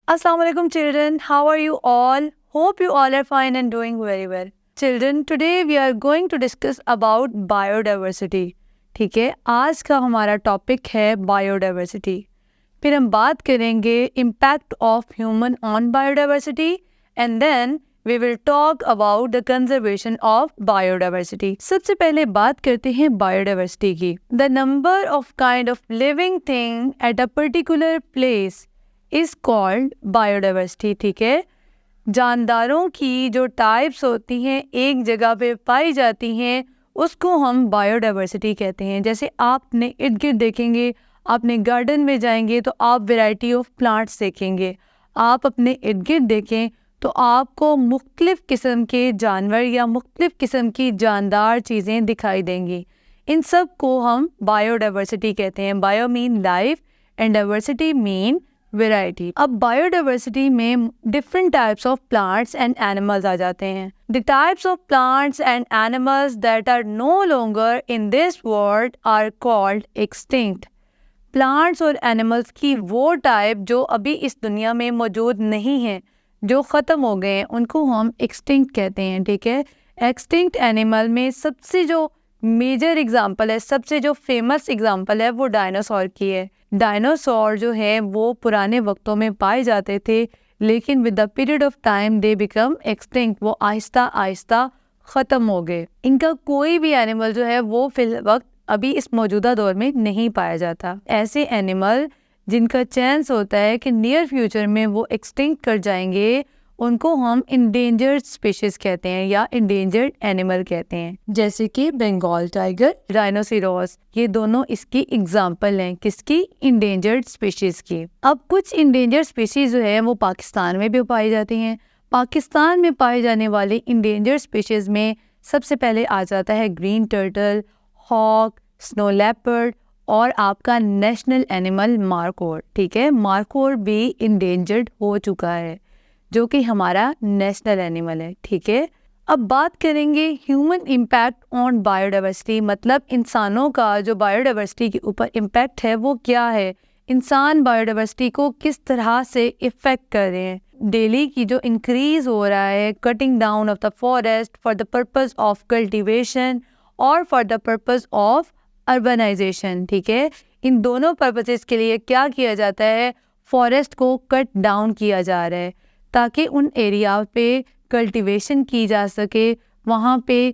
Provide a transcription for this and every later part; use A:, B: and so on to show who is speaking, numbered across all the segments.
A: Assalamualaikum children, how are you all? Hope you all are fine and doing very well. Children, today we are going to discuss about biodiversity. ठीक है, आज का हमारा topic है biodiversity. फिर हम बात करेंगे impact of human on biodiversity and then we will talk about the conservation of biodiversity. सबसे पहले बात करते हैं biodiversity की. The number of kind of living thing at a particular place is called biodiversity. ठीक है, जानदारों की जो टाइप्स होती हैं एक जगह पे पाई जाती हैं उसको हम बायोडाइवर्सिटी कहते हैं. जैसे आपने इर्द गिर्द देखेंगे, आपने गार्डन में जाएंगे तो आप वैरायटी ऑफ प्लांट्स देखेंगे. आप अपने इर्द गिर्द देखें तो आपको मुख्तलिफ़ किस्म के जानवर या मुख्तलिफ़ किस्म की जानदार चीज़ें दिखाई देंगी. इन सब को हम बायोडाइवर्सिटी कहते हैं. Bio mean life and diversity mean variety. अब बायोडाइवर्सिटी में different types of plants and animals आ जाते हैं. The types of plants and animals that are no longer in this world are called extinct. Plants और animals की वो type जो अभी इस दुनिया में मौजूद नहीं हैं, जो ख़त्म हो गए हैं, उनको हम एक्सटिंक्ट कहते हैं. ठीक है, एक्सटिंक्ट एनिमल में सबसे जो मेजर एग्जाम्पल है, सबसे जो फेमस एग्जाम्पल है वो डायनासोर की है. डायनासोर जो है वो पुराने वक्तों में पाए जाते थे, लेकिन with the period of time they become extinct. वो आहिस्ता आहिस्ता ख़त्म हो गए. इनका कोई भी एनिमल जो है वो फिल वक्त अभी इस मौजूदा दौर में नहीं पाया जाता. ऐसे एनिमल जिनका चांस होता है कि नियर फ्यूचर में वो एक्सटिंक्ट कर जाएंगे, उनको हम इंडेंजर्ड स्पीशीज कहते हैं या इंडेंजर्ड एनिमल कहते हैं. जैसे कि बंगाल टाइगर, राइनोसिरोस, ये दोनों इसकी एग्जाम्पल हैं. किसकी? इंडेंजर्ड स्पीशीज की. अब कुछ इंडेंजर्ड स्पीशीज जो है वो पाकिस्तान में भी पाई जाती हैं. पाकिस्तान में पाए जाने वाली इंडेंजर्ड स्पीशीज में सबसे पहले आ जाता है green turtle, hawk, snow leopard और आपका नेशनल एनिमल मार्कोर. ठीक है, मार्कोर भी इंडेंजर्ड हो चुका है, जो कि हमारा नेशनल एनिमल है. ठीक है, अब बात करेंगे ह्यूमन इम्पैक्ट ऑन बायोडाइवर्सिटी. मतलब इंसानों का जो बायोडाइवर्सिटी के ऊपर इम्पैक्ट है वो क्या है, इंसान बायोडाइवर्सिटी को किस तरह से इफ़ेक्ट कर रहे हैं. डेली की जो इंक्रीज़ हो रहा है, cutting down of the forest for the purpose of cultivation और for the purpose of urbanisation. ठीक है, इन दोनों पर्पसेस के लिए क्या किया जाता है, फॉरेस्ट को कट डाउन किया जा रहा है ताकि उन एरिया पे कल्टीवेशन की जा सके, वहाँ पे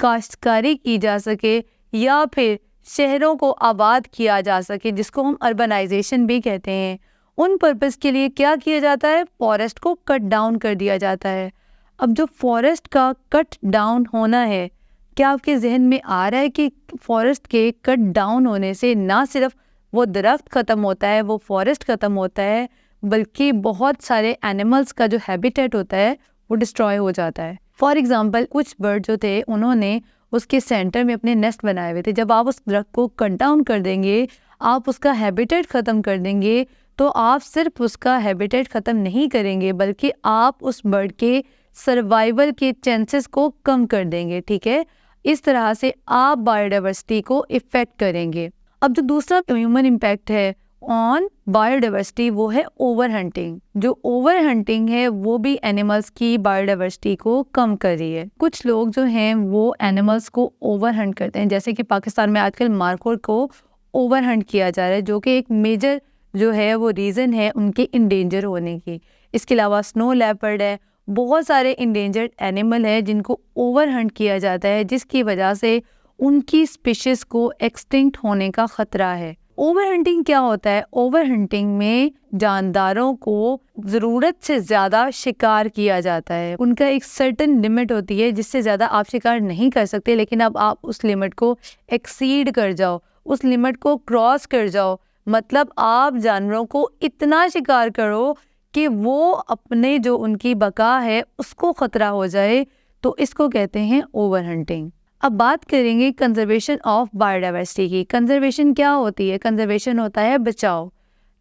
A: काश्तकारी की जा सके या फिर शहरों को आबाद किया जा सके, जिसको हम अर्बनाइजेशन भी कहते हैं. उन पर्पस के लिए क्या किया जाता है, फॉरेस्ट को कट डाउन कर दिया जाता है. अब जो फॉरेस्ट का कट डाउन होना है, क्या आपके जहन में आ रहा है कि फॉरेस्ट के कट डाउन होने से ना सिर्फ वो दरख्त ख़त्म होता है, वो फॉरेस्ट ख़त्म होता है, बल्कि बहुत सारे एनिमल्स का जो हैबिटेट होता है वो डिस्ट्रॉय हो जाता है. फॉर एग्जांपल कुछ बर्ड जो थे उन्होंने उसके सेंटर में अपने नेस्ट बनाए हुए थे. जब आप उस दरख्त को कट डाउन कर देंगे, आप उसका हैबिटेट ख़त्म कर देंगे, तो आप सिर्फ उसका हैबिटेट ख़त्म नहीं करेंगे बल्कि आप उस बर्ड के सर्वाइवल के चांसेस को कम कर देंगे. ठीक है, इस तरह से आप बायोडाइवर्सिटी को इफ़ेक्ट करेंगे. अब जो दूसरा ह्यूमन इम्पैक्ट है ऑन बायोडाइवर्सिटी वो है ओवर हंटिंग. जो ओवर हंटिंग है वो भी एनिमल्स की बायोडाइवर्सिटी को कम कर रही है. कुछ लोग जो हैं वो एनिमल्स को ओवर हंट करते हैं, जैसे कि पाकिस्तान में आजकल मार्कोर को ओवर हंट किया जा रहा है, जो कि एक मेजर जो है वो रीज़न है उनके इंडेंजर होने की. इसके अलावा स्नो लेपर्ड है, बहुत सारे इंडेंजर्ड एनिमल है जिनको ओवर हंट किया जाता है, जिसकी वजह से उनकी स्पीशीज़ को एक्सटिंक्ट होने का ख़तरा है. ओवर हंटिंग क्या होता है? ओवर हंटिंग में जानदारों को ज़रूरत से ज़्यादा शिकार किया जाता है. उनका एक सर्टेन लिमिट होती है जिससे ज़्यादा आप शिकार नहीं कर सकते, लेकिन अब आप उस लिमिट को एक्सीड कर जाओ, उस लिमिट को क्रॉस कर जाओ, मतलब आप जानवरों को इतना शिकार करो कि वो अपने जो उनकी बका है उसको ख़तरा हो जाए, तो इसको कहते हैं ओवर हंटिंग. अब बात करेंगे कंजर्वेशन ऑफ बायोडाइवर्सिटी की. कंजर्वेशन क्या होती है? कंजर्वेशन होता है बचाव,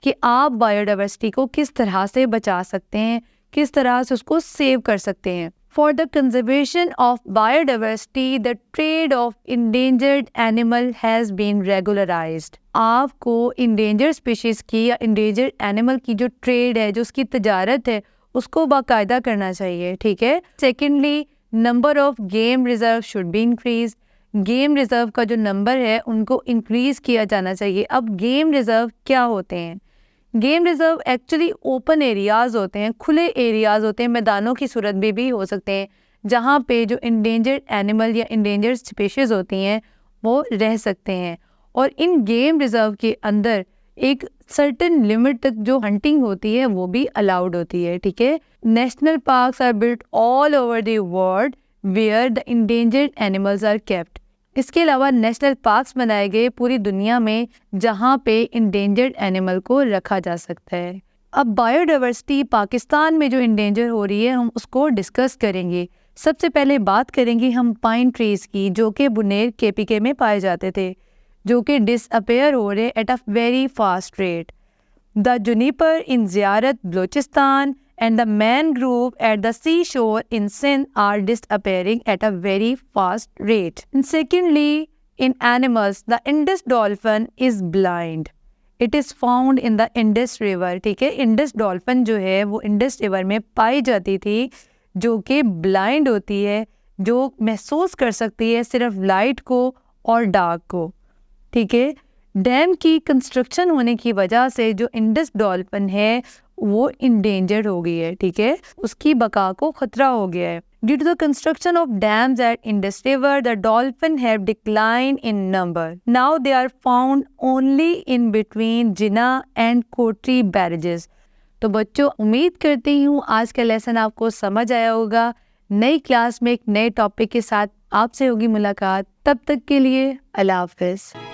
A: कि आप बायोडाइवर्सिटी को किस तरह से बचा सकते हैं, किस तरह से उसको सेव कर सकते हैं. For the conservation of biodiversity, the trade of endangered animal has been regularized. आपको endangered species की या endangered animal की जो trade है, जो उसकी तजारत है, उसको बाकायदा करना चाहिए, ठीक है. Secondly, number of game reserve should be increased. Game reserve का जो नंबर है उनको इंक्रीज़ किया जाना चाहिए. अब गेम रिज़र्व क्या होते हैं? Game reserve actually open areas होते हैं, खुले एरियाज़ होते हैं, मैदानों की सूरत में भी हो सकते हैं, जहाँ पे जो इंडेंजर्ड एनिमल या इंडेंजर्ड स्पीशीज़ होती हैं वो रह सकते हैं. और इन गेम रिज़र्व के अंदर एक सर्टेन लिमिट तक जो हंटिंग होती है वो भी अलाउड होती है, ठीक है. National parks are built all over the world where the endangered animals are kept. इसके अलावा नेशनल पार्क्स बनाए गए पूरी दुनिया में जहाँ पे इंडेंजर्ड एनिमल को रखा जा सकता है. अब बायोडाइवर्सिटी पाकिस्तान में जो इंडेंजर हो रही है हम उसको डिस्कस करेंगे. सबसे पहले बात करेंगे हम पाइन ट्रीज़ की, जो कि बुनेर KPK में पाए जाते थे, जो कि डिसअपेयर हो रहे at a very fast rate. The juniper in Ziarat Balochistan and the mangrove at the seashore in Sindh are disappearing at a very fast rate. And secondly, in animals, the Indus dolphin is blind. It is found in the Indus River. ठीक है, Indus dolphin जो है वो Indus River में पाई जाती थी, जो कि blind होती है, जो महसूस कर सकती है सिर्फ लाइट को और डार्क को, ठीक है. डैम की कंस्ट्रक्शन होने की वजह से जो इंडस डॉल्फिन है वो इंडेंजर्ड हो गई है, ठीक है, उसकी बका को खतरा हो गया है. Due to the construction of dams at Indus river, the dolphin have decline in number. Now they are found only in between Jinnah and Kotri barrages. तो बच्चों, उम्मीद करती हूँ आज का लेसन आपको समझ आया होगा. नई क्लास में एक नए टॉपिक के साथ आपसे होगी मुलाकात. तब तक के लिए अल्लाह हाफिज़.